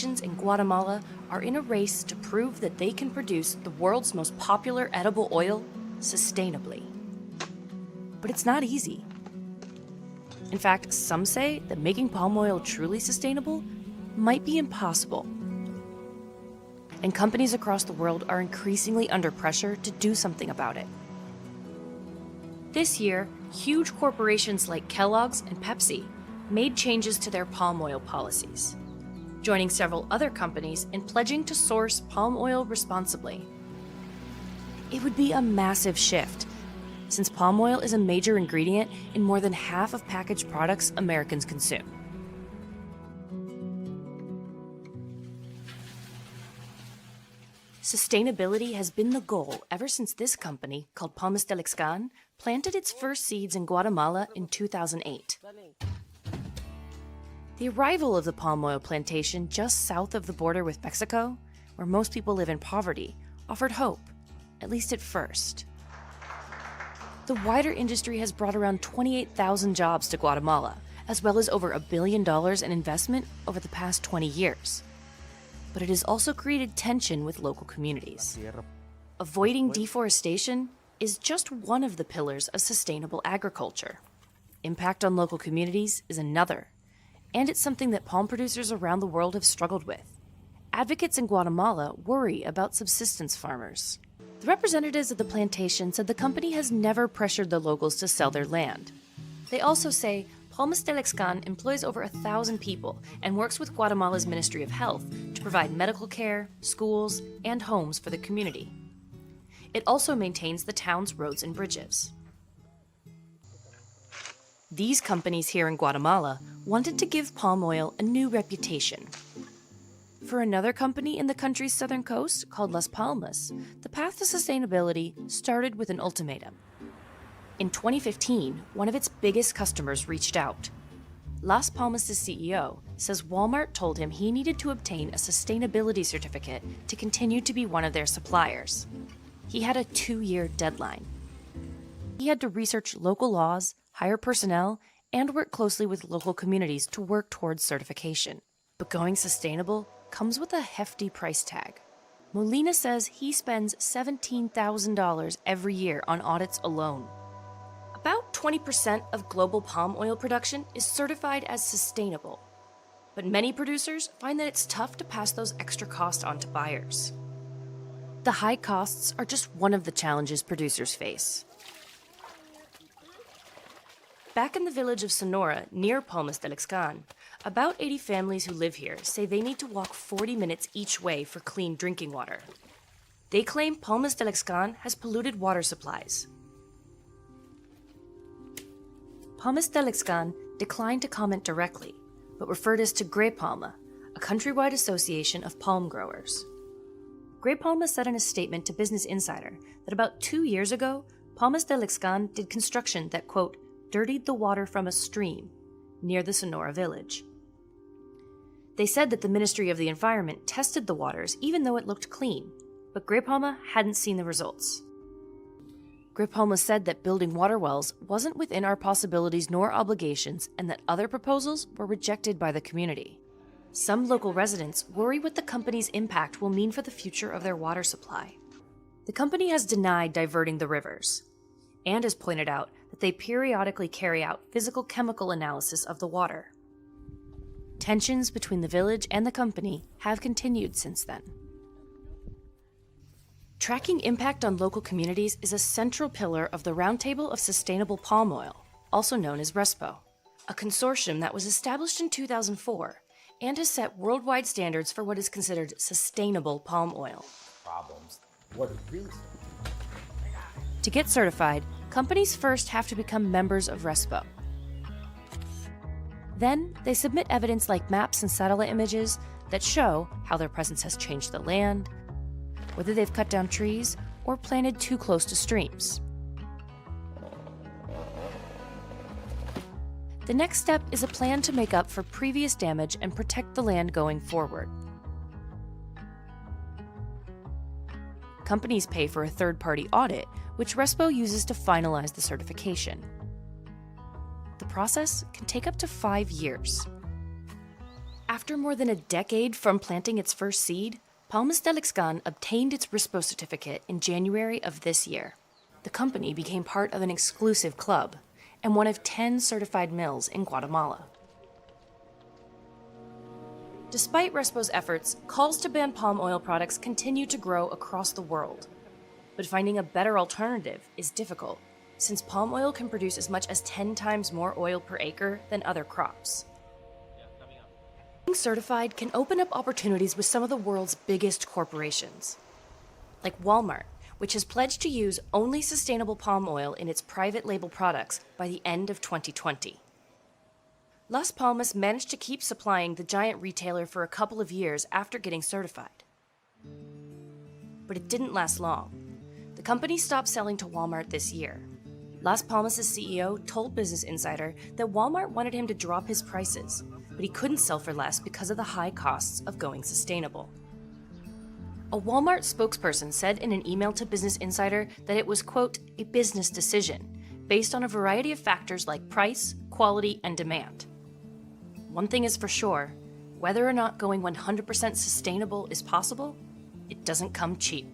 corporations in Guatemala are in a race to prove that they can produce the world's most popular edible oil sustainably. But it's not easy. In fact, some say that making palm oil truly sustainable might be impossible. And companies across the world are increasingly under pressure to do something about it. This year, huge corporations like Kellogg's and Pepsi made changes to their palm oil policies, joining several other companies in pledging to source palm oil responsibly. It would be a massive shift, since palm oil is a major ingredient in more than half of packaged products Americans consume. Sustainability has been the goal ever since this company, called Palmas del Ixcan, planted its first seeds in Guatemala in 2008. The arrival of the palm oil plantation just south of the border with Mexico, where most people live in poverty, offered hope, at least at first. The wider industry has brought around 28,000 jobs to Guatemala, as well as over $1 billion in investment over the past 20 years. But it has also created tension with local communities. Avoiding deforestation is just one of the pillars of sustainable agriculture. Impact on local communities is another, and it's something that palm producers around the world have struggled with. Advocates in Guatemala worry about subsistence farmers. The representatives of the plantation said the company has never pressured the locals to sell their land. They also say Palmas del Ixcan employs over 1,000 people and works with Guatemala's Ministry of Health to provide medical care, schools, and homes for the community. It also maintains the town's roads and bridges. These companies here in Guatemala wanted to give palm oil a new reputation. For another company in the country's southern coast, called Las Palmas, the path to sustainability started with an ultimatum. In 2015, one of its biggest customers reached out. Las Palmas' CEO says Walmart told him he needed to obtain a sustainability certificate to continue to be one of their suppliers. He had a 2-year deadline. He had to research local laws, hire personnel, and work closely with local communities to work towards certification. But going sustainable comes with a hefty price tag. Molina says he spends $17,000 every year on audits alone. About 20% of global palm oil production is certified as sustainable, but many producers find that it's tough to pass those extra costs on to buyers. The high costs are just one of the challenges producers face. Back in the village of Sonora, near Palmas del Ixcan, about 80 families who live here say they need to walk 40 minutes each way for clean drinking water. They claim Palmas del Ixcan has polluted water supplies. Palmas del Ixcan declined to comment directly, but referred us to Grey Palma, a countrywide association of palm growers. Grey Palma said in a statement to Business Insider that about 2 years ago, Palmas del Ixcan did construction that, quote, dirtied the water from a stream near the Sonora village. They said that the Ministry of the Environment tested the waters even though it looked clean, but Grey Palma hadn't seen the results. Grey Palma said that building water wells wasn't within our possibilities nor obligations and that other proposals were rejected by the community. Some local residents worry what the company's impact will mean for the future of their water supply. The company has denied diverting the rivers and has pointed out that they periodically carry out physical chemical analysis of the water. Tensions between the village and the company have continued since then. Tracking impact on local communities is a central pillar of the Roundtable of Sustainable Palm Oil, also known as Rspo, a consortium that was established in 2004 and has set worldwide standards for what is considered sustainable palm oil. To get certified, companies first have to become members of Rspo. Then, they submit evidence like maps and satellite images that show how their presence has changed the land, whether they've cut down trees or planted too close to streams. The next step is a plan to make up for previous damage and protect the land going forward. Companies pay for a third-party audit, which Rspo uses to finalize the certification. The process can take up to 5 years. After more than a decade from planting its first seed, Palmas del Ixcan obtained its Rspo certificate in January of this year. The company became part of an exclusive club and one of 10 certified mills in Guatemala. Despite Rspo's efforts, calls to ban palm oil products continue to grow across the world. But finding a better alternative is difficult, since palm oil can produce as much as 10 times more oil per acre than other crops. Being certified can open up opportunities with some of the world's biggest corporations, like Walmart, which has pledged to use only sustainable palm oil in its private label products by the end of 2020. Las Palmas managed to keep supplying the giant retailer for a couple of years after getting certified. But it didn't last long. The company stopped selling to Walmart this year. Las Palmas' CEO told Business Insider that Walmart wanted him to drop his prices, but he couldn't sell for less because of the high costs of going sustainable. A Walmart spokesperson said in an email to Business Insider that it was, quote, a business decision based on a variety of factors like price, quality, and demand. One thing is for sure, whether or not going 100% sustainable is possible, it doesn't come cheap.